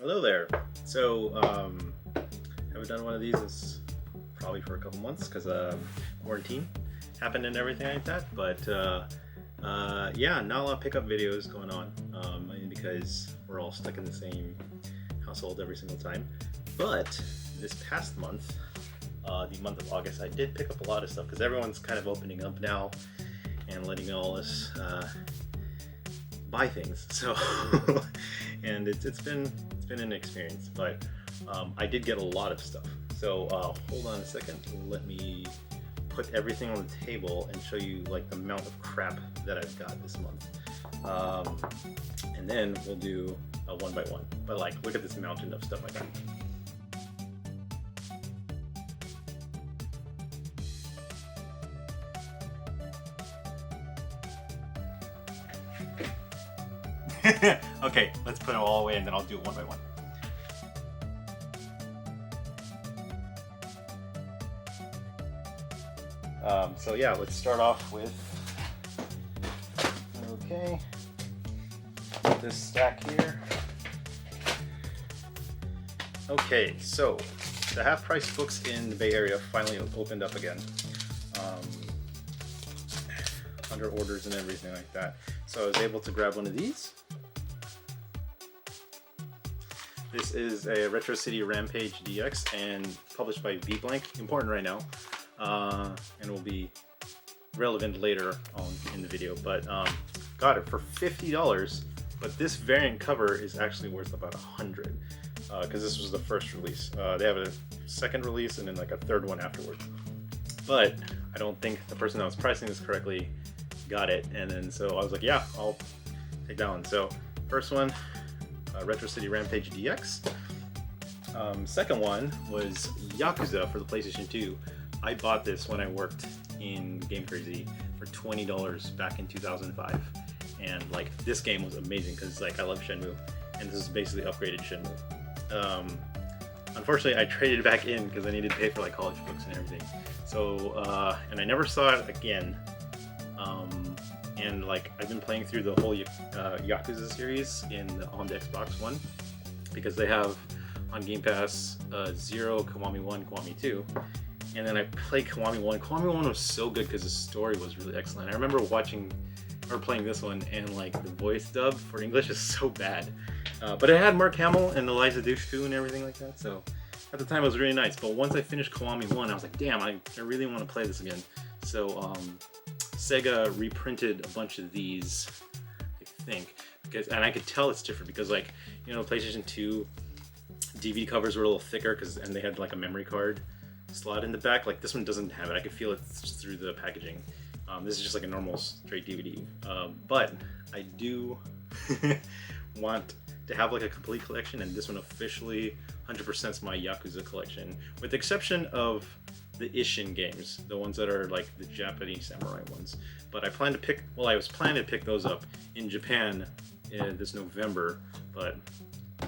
Hello there. So, haven't done one of these probably for a couple months because quarantine happened and everything like that. But yeah, not a lot of pickup videos going on, mainly because we're all stuck in the same household every single time. But this past month, the month of August, I did pick up a lot of stuff because everyone's kind of opening up now and letting all us buy things. So, and it's been an experience, but I did get a lot of stuff. So hold on a second. Let me put everything on the table and show you like the amount of crap that I've got this month. And then we'll do a one by one. But like, look at this mountain of stuff I got. Okay, let's put it all away and then I'll do it one by one. So yeah, let's start off with, okay, this stack here. Okay, so the half-price books in the Bay Area finally opened up again. Under orders and everything like that. So I was able to grab one of these. This is a RetroCity Rampage DX and published by Bebop, important right now, and will be relevant later on in the video. But got it for $50, but this variant cover is actually worth about $100 because this was the first release. They have a second release and then like a third one afterwards. But I don't think the person that was pricing this correctly got it, and then so I was like, yeah, I'll take that one. So first one, RetroCity Rampage DX. Second one was Yakuza for the PlayStation 2. I bought this when I worked in Game Crazy for $20 back in 2005, and like this game was amazing because like I love Shenmue, and this is basically upgraded Shenmue. Unfortunately, I traded it back in because I needed to pay for like college books and everything. So and I never saw it again. And like I've been playing through the whole Yakuza series on the Xbox One because they have on Game Pass 0, Kiwami 1, Kiwami 2, and then I played Kiwami 1. Kiwami 1 was so good because the story was really excellent. I remember playing this one, and like the voice dub for English is so bad, but it had Mark Hamill and Eliza Dushku and everything like that. So at the time it was really nice. But once I finished Kiwami 1, I was like, damn, I really want to play this again. So Sega reprinted a bunch of these, I think, and I could tell it's different because, like, you know, PlayStation 2 DVD covers were a little thicker and they had like a memory card slot in the back. Like this one doesn't have it. I could feel it through the packaging. This is just like a normal straight DVD. But I do want to have like a complete collection, and this one officially 100% is my Yakuza collection, with the exception of the Ishin games, the ones that are like the Japanese samurai ones. But I plan to pick, well, I was planning to pick those up in Japan this November, but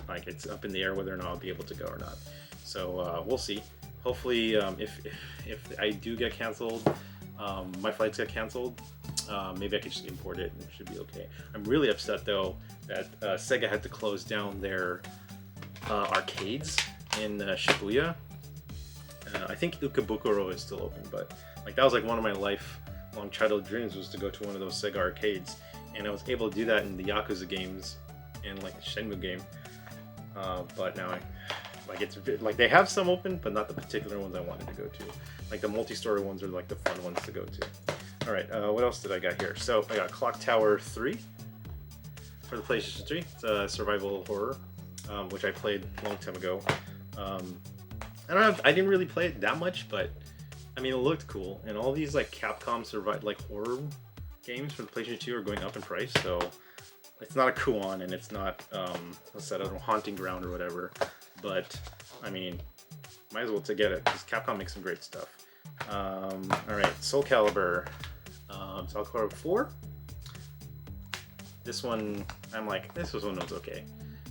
like it's up in the air whether or not I'll be able to go or not. So we'll see. Hopefully, if I do get canceled, my flights get canceled, maybe I can just import it and it should be okay. I'm really upset though that Sega had to close down their arcades in Shibuya. I think Ukabukuro is still open, but like that was like one of my lifelong childhood dreams was to go to one of those Sega arcades, and I was able to do that in the Yakuza games and like the Shenmue game. But now it's like they have some open, but not the particular ones I wanted to go to. Like the multi-story ones are like the fun ones to go to. All right, what else did I got here? So I got Clock Tower 3 for the PlayStation 3. It's a survival horror, which I played a long time ago. I didn't really play it that much, but I mean, it looked cool. And all these like Capcom horror games for the PlayStation 2 are going up in price, so it's not a Kuon and it's not what's that other Haunting Ground or whatever. But I mean, might as well to get it because Capcom makes some great stuff. All right, Soul Calibur, Soul Calibur 4. This one, I'm like, this one was okay.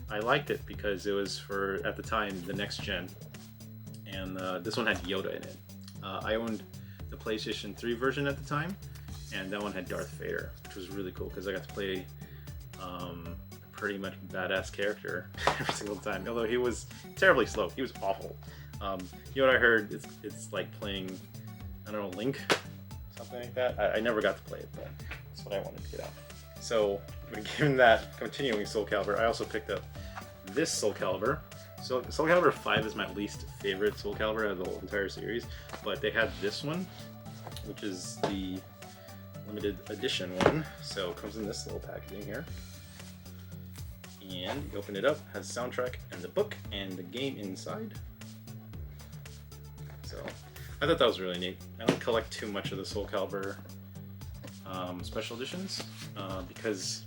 I liked it because it was for, at the time, the next gen. And this one had Yoda in it. I owned the PlayStation 3 version at the time, and that one had Darth Vader, which was really cool because I got to play pretty much badass character every single time. Although he was terribly slow. He was awful. You know what I heard? It's like playing, I don't know, Link, something like that. I never got to play it, but that's what I wanted to get out. So, given that continuing Soul Calibur, I also picked up this Soul Calibur. So Soul Calibur 5 is my least favorite Soul Calibur out of the whole entire series, but they had this one, which is the limited edition one. So it comes in this little packaging here. And you open it up, it has the soundtrack and the book and the game inside. So I thought that was really neat. I don't collect too much of the Soul Calibur special editions because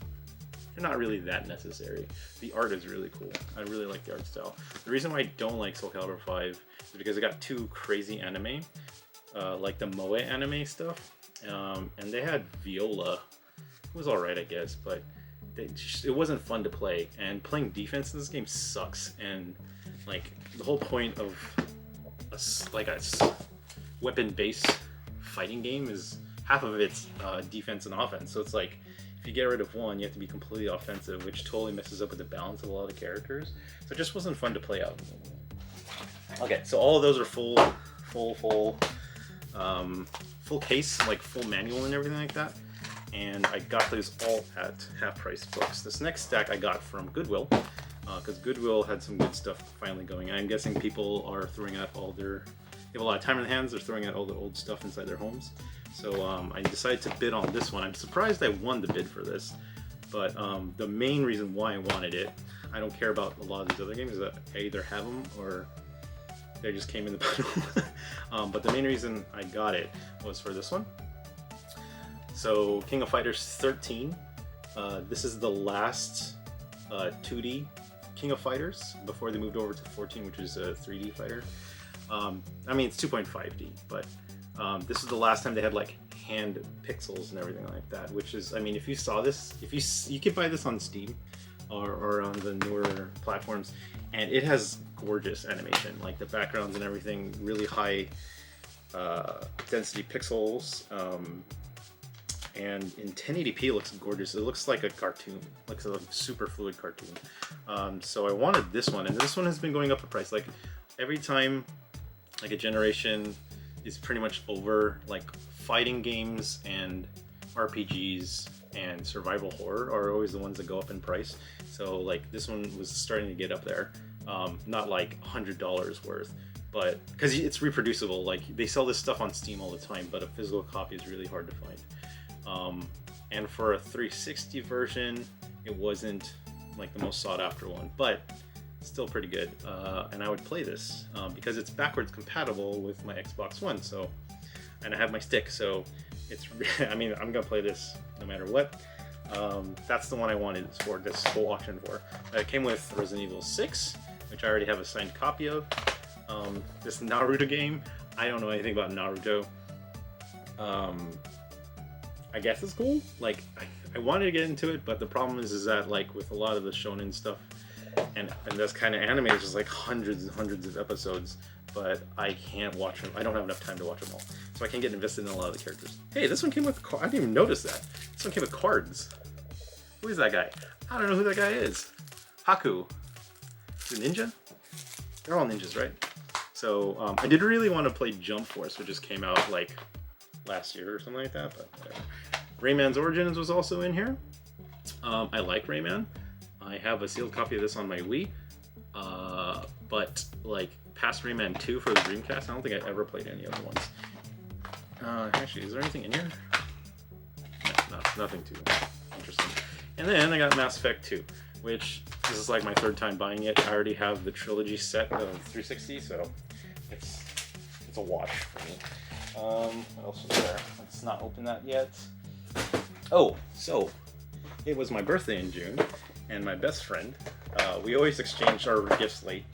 they're not really that necessary. The art is really cool. I really like the art style. The reason why I don't like Soul Calibur 5 is because it got too crazy anime, like the Moe anime stuff. And they had Viola. It was alright, I guess, but it wasn't fun to play. And playing defense in this game sucks. And like the whole point of a weapon-based fighting game is half of it's defense and offense. So it's like, if you get rid of one, you have to be completely offensive, which totally messes up with the balance of a lot of characters. So it just wasn't fun to play out. Okay, so all of those are full case, like full manual and everything like that. And I got those all at half-price books. This next stack I got from Goodwill, because Goodwill had some good stuff finally going. I'm guessing people are throwing out all they have a lot of time in their hands, they're throwing out all the old stuff inside their homes. So I decided to bid on this one. I'm surprised I won the bid for this, but the main reason why I wanted it, I don't care about a lot of these other games, is that I either have them or they just came in the bundle. But the main reason I got it was for this one. So King of Fighters 13, this is the last 2D King of Fighters before they moved over to 14, which is a 3D fighter. I mean, it's 2.5D, but this is the last time they had like hand pixels and everything like that, which is, I mean, if you saw this, you can buy this on Steam or on the newer platforms, and it has gorgeous animation, like the backgrounds and everything, really high density pixels, and in 1080p it looks gorgeous. It looks like a cartoon, like a super fluid cartoon. So I wanted this one, and this one has been going up in price. Like every time like a generation is pretty much over, like fighting games and RPGs and survival horror are always the ones that go up in price. So like this one was starting to get up there, not like $100 worth, but because it's reproducible. Like they sell this stuff on Steam all the time, but a physical copy is really hard to find. And for a 360 version, it wasn't like the most sought after one, but still pretty good. And I would play this because it's backwards compatible with my Xbox One. So, and I have my stick, so it's. I mean, I'm gonna play this no matter what. That's the one I wanted for this whole auction for. It came with Resident Evil 6, which I already have a signed copy of. This Naruto game. I don't know anything about Naruto. I guess it's cool. Like I wanted to get into it, but the problem is that like with a lot of the shonen stuff and this kind of anime, it's just like hundreds and hundreds of episodes, but I can't watch them. I don't have enough time to watch them all, so I can't get invested in a lot of the characters. Hey, this one came with I didn't even notice that. This one came with cards. Who is that guy? I don't know who that guy is. Haku. Is it ninja? They're all ninjas, right? So I did really want to play Jump Force, which just came out like last year or something like that, but whatever. Rayman's Origins was also in here. I like Rayman. I have a sealed copy of this on my Wii, but like past Rayman 2 for the Dreamcast, I don't think I ever played any other ones. Actually, is there anything in here? No, nothing too interesting. And then I got Mass Effect 2, which this is like my third time buying it. I already have the trilogy set of 360, so it's a wash for me. What else was there? Let's not open that yet. Oh, so it was my birthday in June, and my best friend, we always exchange our gifts late,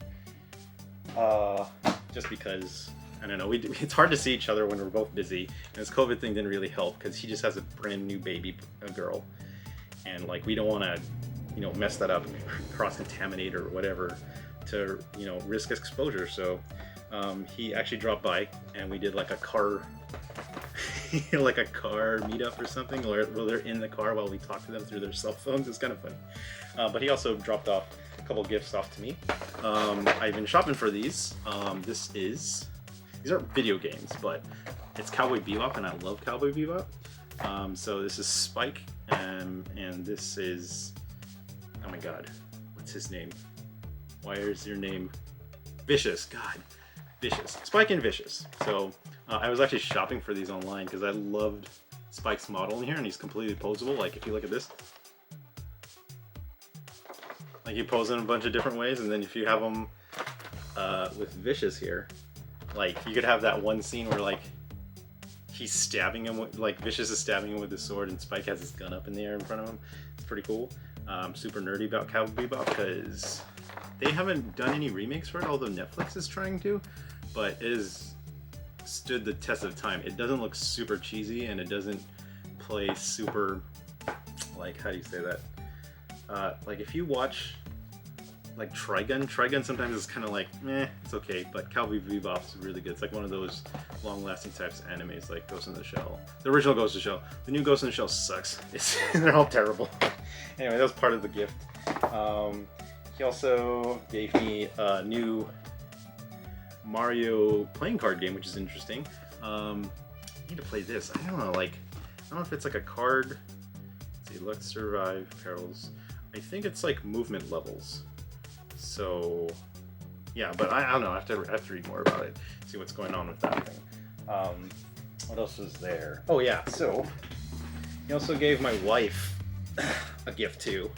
just because, I don't know, it's hard to see each other when we're both busy, and this COVID thing didn't really help, because he just has a brand new baby, a girl, and like we don't want to, you know, mess that up, cross-contaminate or whatever, to, you know, risk exposure. So he actually dropped by, and we did like a car like a car meetup or something, or they're in the car while we talk to them through their cell phones. It's kind of funny. But he also dropped off a couple gifts off to me. I've been shopping for these. These are video games, but it's Cowboy Bebop, and I love Cowboy Bebop. So this is Spike, and this is, oh my god, what's his name? Why is your name Vicious? God, Vicious. Spike and Vicious. So I was actually shopping for these online because I loved Spike's model in here, and he's completely posable. Like if you look at this, like you pose in a bunch of different ways, and then if you have him with Vicious here, like you could have that one scene where like he's stabbing him with, like Vicious is stabbing him with his sword, and Spike has his gun up in the air in front of him. It's pretty cool. I'm super nerdy about Cowboy Bebop because they haven't done any remakes for it, although Netflix is trying to, but it has stood the test of time. It doesn't look super cheesy, and it doesn't play super, like, how do you say that? Like if you watch like Trigun sometimes is kind of like, meh, it's okay, but Cowboy Bebop is really good. It's like one of those long-lasting types of animes, like Ghost in the Shell. The original Ghost in the Shell. The new Ghost in the Shell sucks. They're all terrible. Anyway, that was part of the gift. He also gave me a new Mario playing card game, which is interesting. I need to play this. I don't know, like, I don't know if it's like a card. Let's see, Let's Survive Perils. I think it's like movement levels. So, yeah, but I don't know. I have to read more about it, see what's going on with that thing. What else was there? Oh yeah, so he also gave my wife a gift too.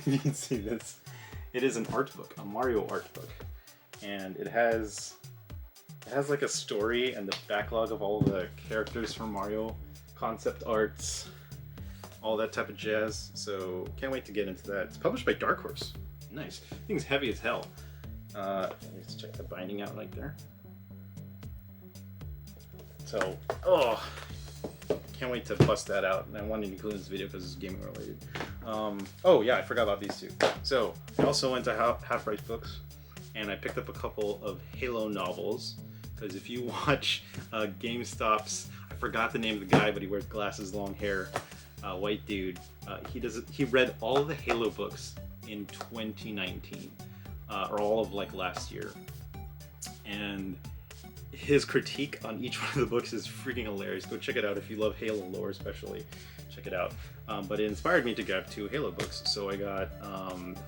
You can see this. It is an art book, a Mario art book, and it has like a story and the backlog of all the characters from Mario, concept arts, all that type of jazz. So can't wait to get into that. It's published by Dark Horse. Nice. Thing's heavy as hell. Let's check the binding out right there. So, oh, can't wait to bust that out. And I wanted to include in this video because it's gaming related. Oh yeah, I forgot about these two. So I also went to Half Price Books, and I picked up a couple of Halo novels. Because if you watch GameStop's, I forgot the name of the guy, but he wears glasses, long hair, white dude. He read all of the Halo books in 2019, or all of like last year, and his critique on each one of the books is freaking hilarious. Go check it out if you love Halo lore, especially. Check it out. But it inspired me to grab 2 Halo books, so I got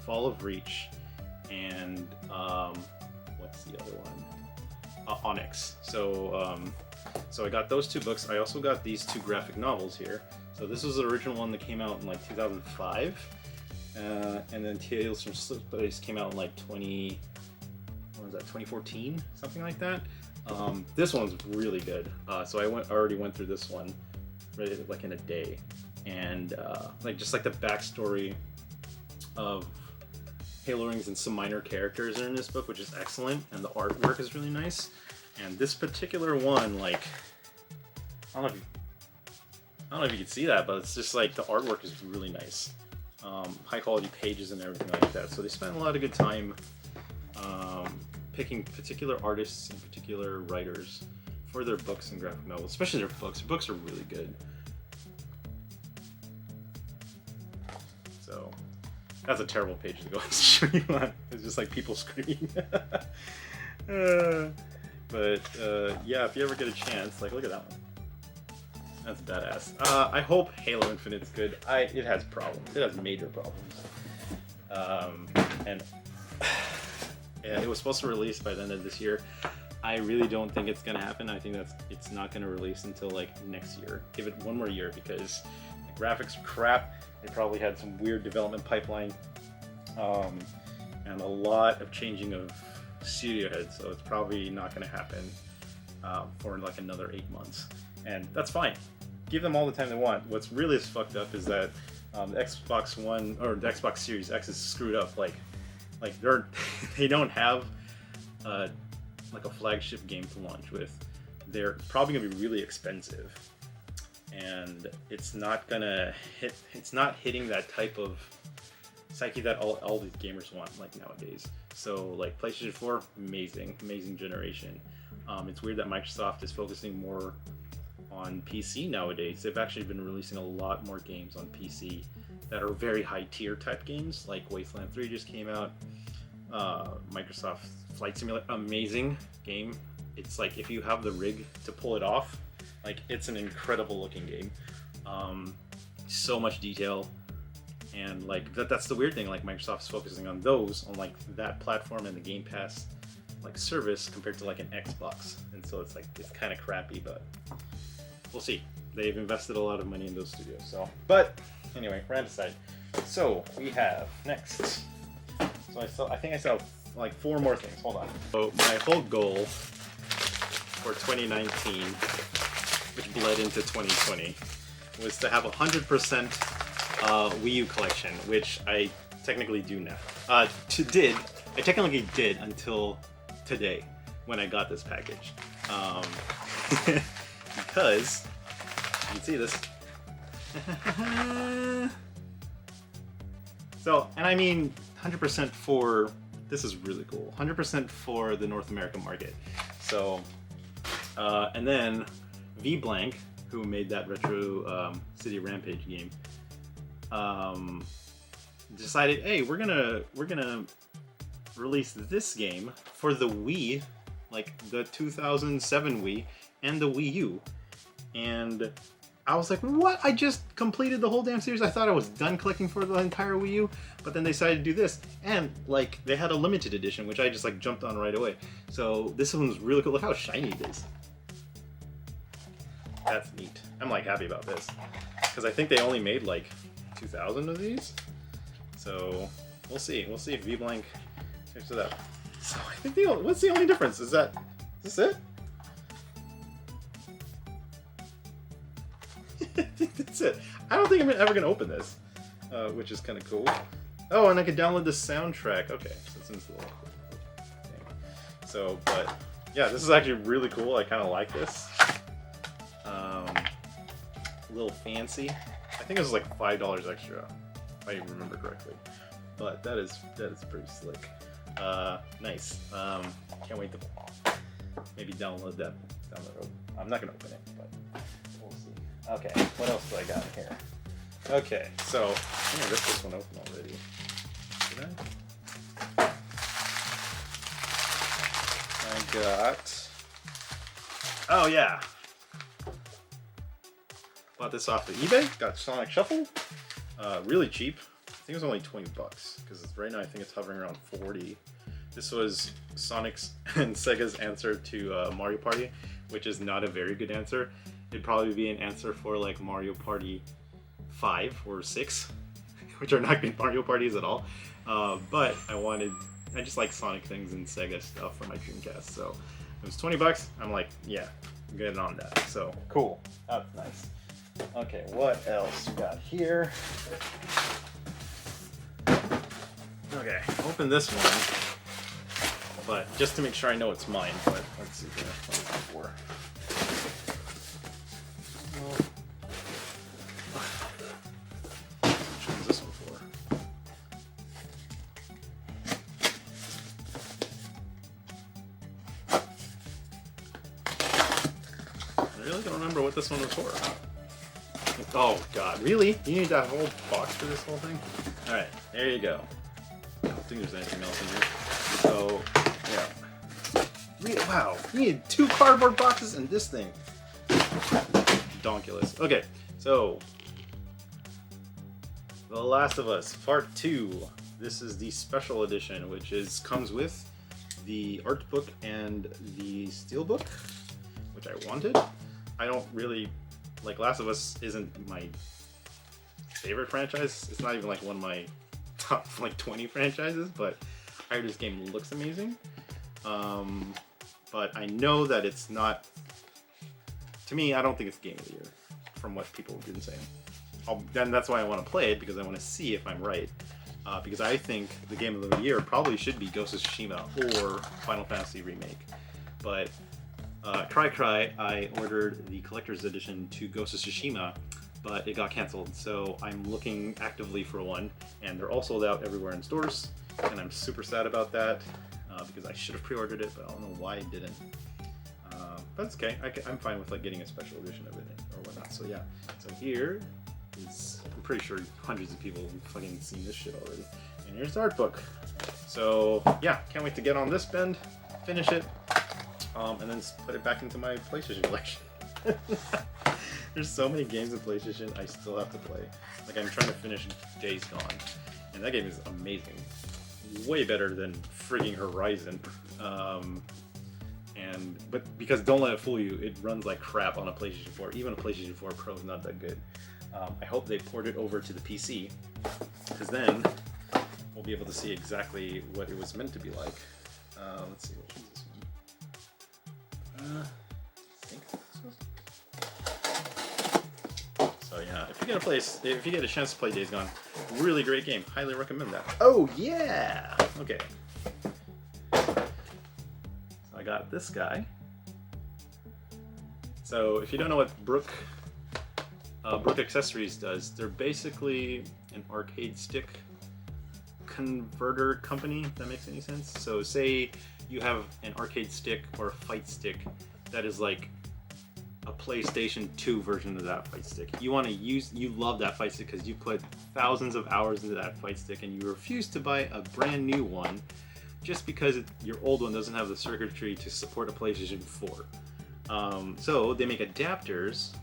Fall of Reach and what's the other one? Onyx. So I got those 2 books. I also got these 2 graphic novels here. So this was the original one that came out in like 2005. And then Tales from Space came out in like 2014, something like that. This one's really good. So I already went through this one, read it like in a day, and like just like the backstory of Halo rings and some minor characters are in this book, which is excellent, and the artwork is really nice. And this particular one, like, I don't know if you can see that, but it's just like the artwork is really nice. High quality pages and everything like that. So they spent a lot of good time picking particular artists and particular writers for their books and graphic novels, especially their books. Their books are really good. So that's a terrible page to go and stream on. It's just like people screaming. But yeah, if you ever get a chance, like, look at that one. That's badass. I hope Halo Infinite's good. It has problems. It has major problems. And yeah, it was supposed to release by the end of this year. I really don't think it's gonna happen. I think it's not gonna release until like next year. Give it one more year because the graphics are crap. They probably had some weird development pipeline, and a lot of changing of studio heads. So it's probably not gonna happen for like another 8 months, and that's fine. Give them all the time they want. What's really fucked up is that the Xbox One or the Xbox Series X is screwed up. Like they don't have like a flagship game to launch with. They're probably gonna be really expensive, and it's not gonna hit. It's not hitting that type of psyche that all these gamers want like nowadays. So like PlayStation 4, amazing generation. It's weird that Microsoft is focusing more on PC nowadays. They've actually been releasing a lot more games on PC that are very high tier type games, like Wasteland 3 just came out. Microsoft Flight Simulator, amazing game. It's like if you have the rig to pull it off, like it's an incredible looking game. So much detail, and like that's the weird thing, like Microsoft's focusing on those, on like that platform and the Game Pass like service compared to like an Xbox, and so it's like it's kind of crappy, but we'll see. They've invested a lot of money in those studios, so. But anyway, rant aside. So we have next. So I think I saw like 4 more things. Hold on. So my whole goal for 2019, which bled into 2020, was to have 100% Wii U collection, which I technically do now. I technically did until today when I got this package. Because you can see this. So, and I mean 100% for, this is really cool, 100% for the North American market. So, and then V-Blank, who made that RetroCity Rampage game, decided, hey, we're gonna release this game for the Wii, like the 2007 Wii and the Wii U. And I was like, what? I just completed the whole damn series. I thought I was done collecting for the entire Wii U, but then they decided to do this, and like they had a limited edition, which I just like jumped on right away. So this one's really cool. Look how shiny it is. That's neat. I'm like happy about this because I think they only made like 2,000 of these. So we'll see. We'll see if V-Blank picks it up. So I think what's the only difference? Is this it? I think that's it. I don't think I'm ever gonna open this, which is kind of cool. Oh, and I can download the soundtrack. Okay, so it's in this little thing. So, but yeah, this is actually really cool. I kind of like this. A little fancy. I think it was like $5 extra, if I remember correctly. But that is pretty slick. Nice. Can't wait to maybe download that down the road. I'm not gonna open it, but we'll see. Okay, what else do I got here? Okay, so I'm gonna rip this one open already. Did I got. Oh yeah. Bought this off of eBay. Got Sonic Shuffle. Really cheap. I think it was only $20 because right now I think it's hovering around 40. This was Sonic's and Sega's answer to Mario Party, which is not a very good answer. It'd probably be an answer for like Mario Party 5 or 6, which are not good Mario Parties at all. But I just like Sonic things and Sega stuff for my Dreamcast. So it was $20. I'm like, yeah, get on that. So cool. That's nice. Okay, what else we got here? Okay, open this one, but just to make sure I know it's mine. But let's see here. What is it for? Which one's this one for? I really don't remember what this one was for. Oh god, really? You need that whole box for this whole thing? Alright, there you go. I don't think there's anything else in here. So, yeah. Wow, you need 2 cardboard boxes and this thing. Donkulous. Okay, so The Last of Us Part 2. This is the special edition, which comes with the art book and the steelbook, which I wanted. I don't really like Last of Us. Isn't my favorite franchise. It's not even like one of my top like 20 franchises, but I heard this game looks amazing. But I know that it's not. To me, I don't think it's Game of the Year, from what people have been saying. Then that's why I want to play it, because I want to see if I'm right. Because I think the Game of the Year probably should be Ghost of Tsushima or Final Fantasy Remake. But cry, I ordered the collector's edition to Ghost of Tsushima, but it got canceled. So I'm looking actively for one, and they're all sold out everywhere in stores, and I'm super sad about that, because I should have pre-ordered it, but I don't know why I didn't. but it's okay. I'm fine with like getting a special edition of it or whatnot. So yeah. So here is, I'm pretty sure hundreds of people have fucking seen this shit already. And here's the art book. So yeah, can't wait to get on this bend, finish it, and then put it back into my PlayStation collection. There's so many games in PlayStation I still have to play. Like I'm trying to finish Days Gone, and that game is amazing. Way better than frigging Horizon. But because don't let it fool you, it runs like crap on a PlayStation 4. Even a PlayStation 4 Pro is not that good. I hope they port it over to the PC, because then we'll be able to see exactly what it was meant to be like. Let's see, which is this one? I think this was. So yeah, if you get a chance to play Days Gone, really great game. Highly recommend that. Oh yeah. Okay. So I got this guy. So if you don't know what Brook Accessories does, they're basically an arcade stick converter company, if that makes any sense. So say you have an arcade stick or a fight stick that is like a PlayStation 2 version of that fight stick. You love that fight stick because you put thousands of hours into that fight stick, and you refuse to buy a brand new one just because your old one doesn't have the circuitry to support a PlayStation 4. So they make adapters,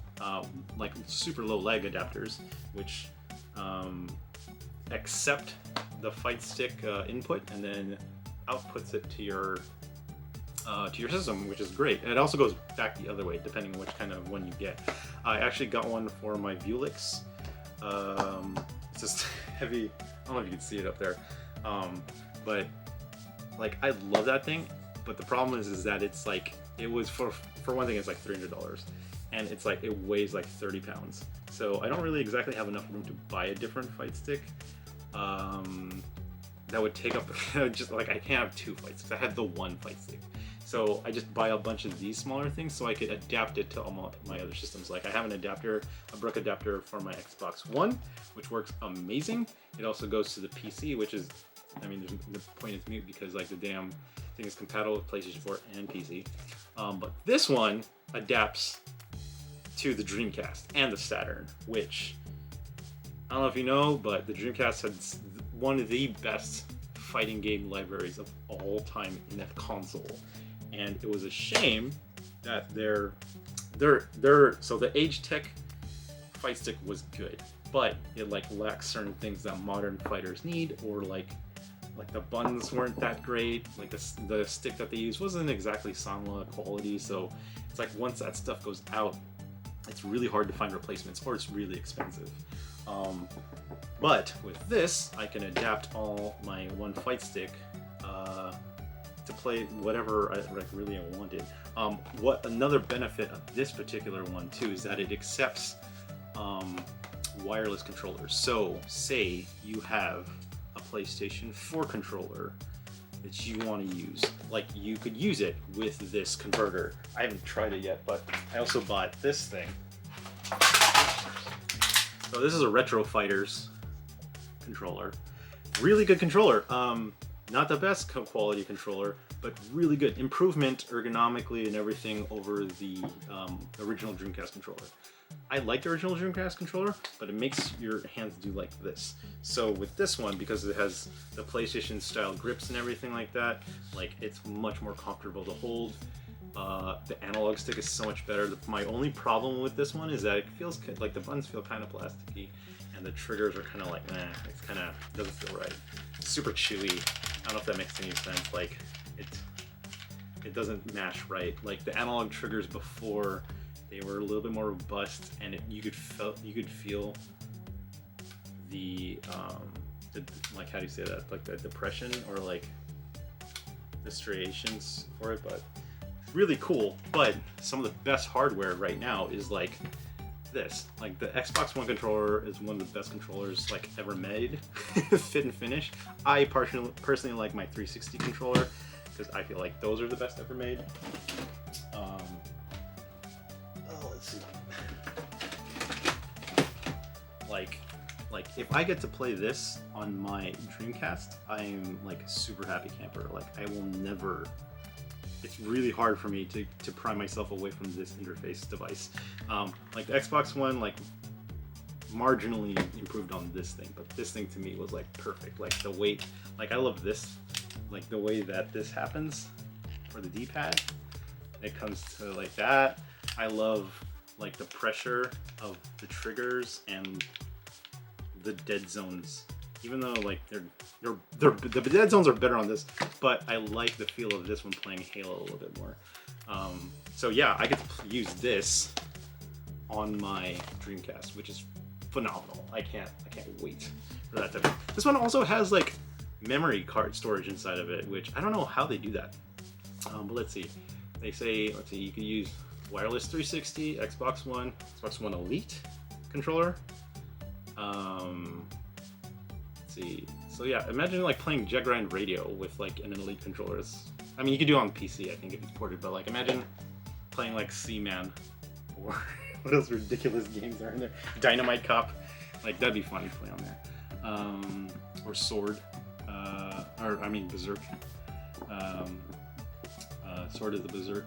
like super low lag adapters, which accept the fight stick input and then outputs it to your system, which is great. And it also goes back the other way depending on which kind of one you get. I actually got one for my Vuelix. It's just heavy. I don't know if you can see it up there, but like I love that thing. But the problem is that it's like it was for one thing, it's like $300, and it's like it weighs like 30 pounds. So I don't really exactly have enough room to buy a different fight stick. That would take up just like I can't have two fight sticks. I had the one fight stick. So I just buy a bunch of these smaller things so I could adapt it to all my other systems. Like I have an adapter, a Brook adapter for my Xbox One, which works amazing. It also goes to the PC, which is, I mean, the point is mute because like the damn thing is compatible with PlayStation 4 and PC. But this one adapts to the Dreamcast and the Saturn, which I don't know if you know, but the Dreamcast had one of the best fighting game libraries of all time in that console. And it was a shame that so the Age Tech fight stick was good, but it like lacks certain things that modern fighters need, or like the buttons weren't that great, like the stick that they used wasn't exactly Sanwa quality, so it's like once that stuff goes out, it's really hard to find replacements, or it's really expensive. But with this, I can adapt all my one fight stick to play whatever I really wanted. What another benefit of this particular one too is that it accepts wireless controllers. So say you have a PlayStation 4 controller that you want to use, like you could use it with this converter. I haven't tried it yet, but I also bought this thing. So this is a RetroFighters controller. Really good controller. Not the best quality controller, but really good. Improvement ergonomically and everything over the original Dreamcast controller. I like the original Dreamcast controller, but it makes your hands do like this. So with this one, because it has the PlayStation style grips and everything like that, like it's much more comfortable to hold. The analog stick is so much better. My only problem with this one is that it feels like the buttons feel kind of plasticky, and the triggers are kind of like, it's kind of doesn't feel right. It's super chewy. I don't know if that makes any sense. Like it doesn't mash right. Like the analog triggers before, they were a little bit more robust, and you could feel the like, how do you say that? Like the depression or like the striations for it, but really cool. But some of the best hardware right now is like this. Like the Xbox One controller is one of the best controllers like ever made. Fit and finish. I personally like my 360 controller because I feel like those are the best ever made. Let's see. Like if I get to play this on my Dreamcast, I'm like a super happy camper. Like I will never it's really hard for me to pry myself away from this interface device. Like the Xbox One, like marginally improved on this thing, but this thing to me was like perfect. Like the weight, like I love this, like the way that this happens for the D-pad. It comes to like that. I love like the pressure of the triggers and the dead zones. Even though like the dead zones are better on this, but I like the feel of this when playing Halo a little bit more. So yeah, I get to use this on my Dreamcast, which is phenomenal. I can't wait for that to be. This one also has like memory card storage inside of it, which I don't know how they do that. But let's see. They say, let's see, you can use wireless 360, Xbox One Elite controller. See, so yeah, imagine like playing Jet Grind Radio with like an Elite controller. I mean, you could do it on PC, I think, if it's ported, but like imagine playing like Seaman or what else ridiculous games are in there? Dynamite Cop, like that'd be fun to play on there. Or Sword, or I mean Berserk. Sword of the Berserk.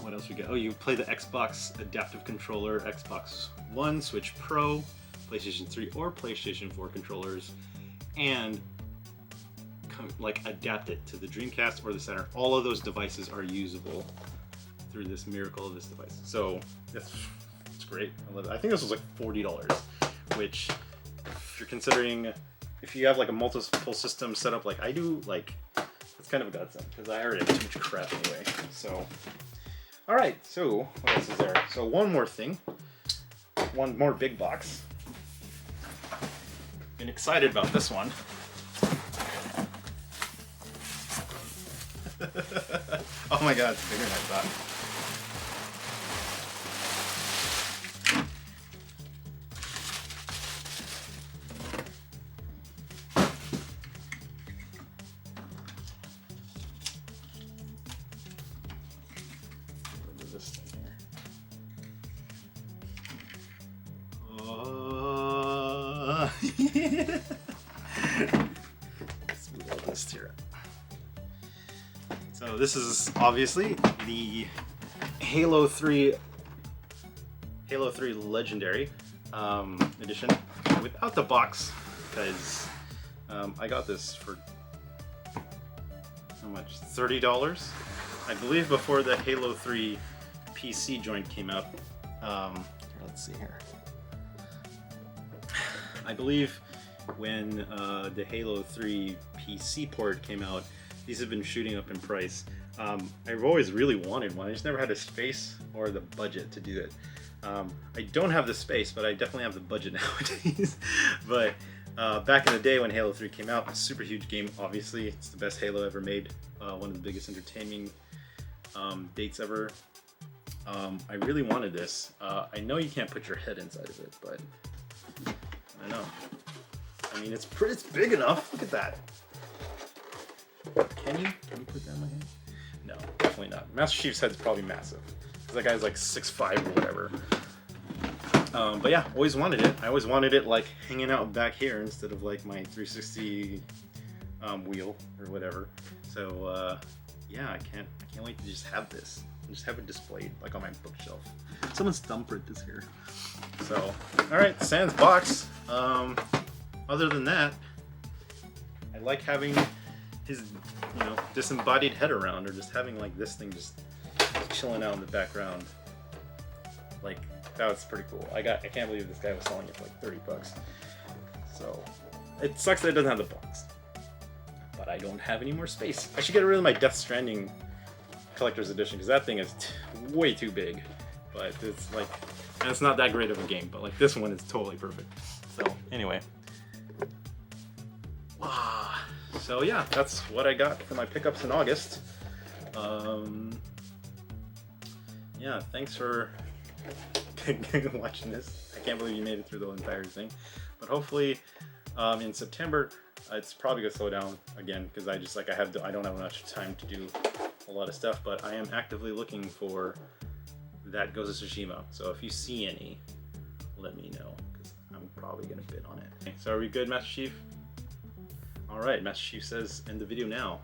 What else we got? Oh, you play the Xbox adaptive controller, Xbox One, Switch Pro, PlayStation 3 or PlayStation 4 controllers, and like adapt it to the Dreamcast or the Saturn. All of those devices are usable through this miracle of this device. So it's great. I love it. I think this was like $40, which if you're considering, if you have like a multiple system setup like I do, like it's kind of a godsend because I already have too much crap anyway. So, all right. So what else is there? So one more thing, one more big box. Been excited about this one. Oh my god, it's bigger than I thought. What is this thing here? Let's move all this here. So this is obviously the Halo 3 Legendary edition without the box, because I got this for how much? $30, I believe, before the Halo 3 PC joint came out. Let's see here. I believe when the Halo 3 PC port came out, these have been shooting up in price. I've always really wanted one. I just never had the space or the budget to do it. I don't have the space, but I definitely have the budget nowadays. But back in the day when Halo 3 came out, a super huge game, obviously. It's the best Halo ever made. One of the biggest entertaining dates ever. I really wanted this. I know you can't put your head inside of it, but I know. I mean, it's big enough. Look at that. Can you put that in my hand? No, definitely not. Master Chief's head's probably massive. That guy's like 6'5" or whatever. But yeah, always wanted it. I always wanted it like hanging out back here instead of like my 360 wheel or whatever. So yeah, I can't wait to just have this. And just have it displayed like on my bookshelf. Someone's thumbprint is here. So, alright, sans box. Other than that, I like having his, disembodied head around, or just having like this thing just chilling out in the background. Like, that was pretty cool. I can't believe this guy was selling it for like $30. So it sucks that it doesn't have the box, but I don't have any more space. I should get rid of my Death Stranding collector's edition, because that thing is way too big. But it's like, and it's not that great of a game, but like this one is totally perfect. So anyway, so yeah, that's what I got for my pickups in August. Yeah, thanks for watching this. I can't believe you made it through the entire thing. But hopefully in September, it's probably gonna slow down again, because I don't have much time to do a lot of stuff. But I am actively looking for that Ghost of Tsushima. So if you see any, let me know, because I'm probably gonna bid on it. Okay, so are we good, Master Chief? All right, Master Chief says end the video now.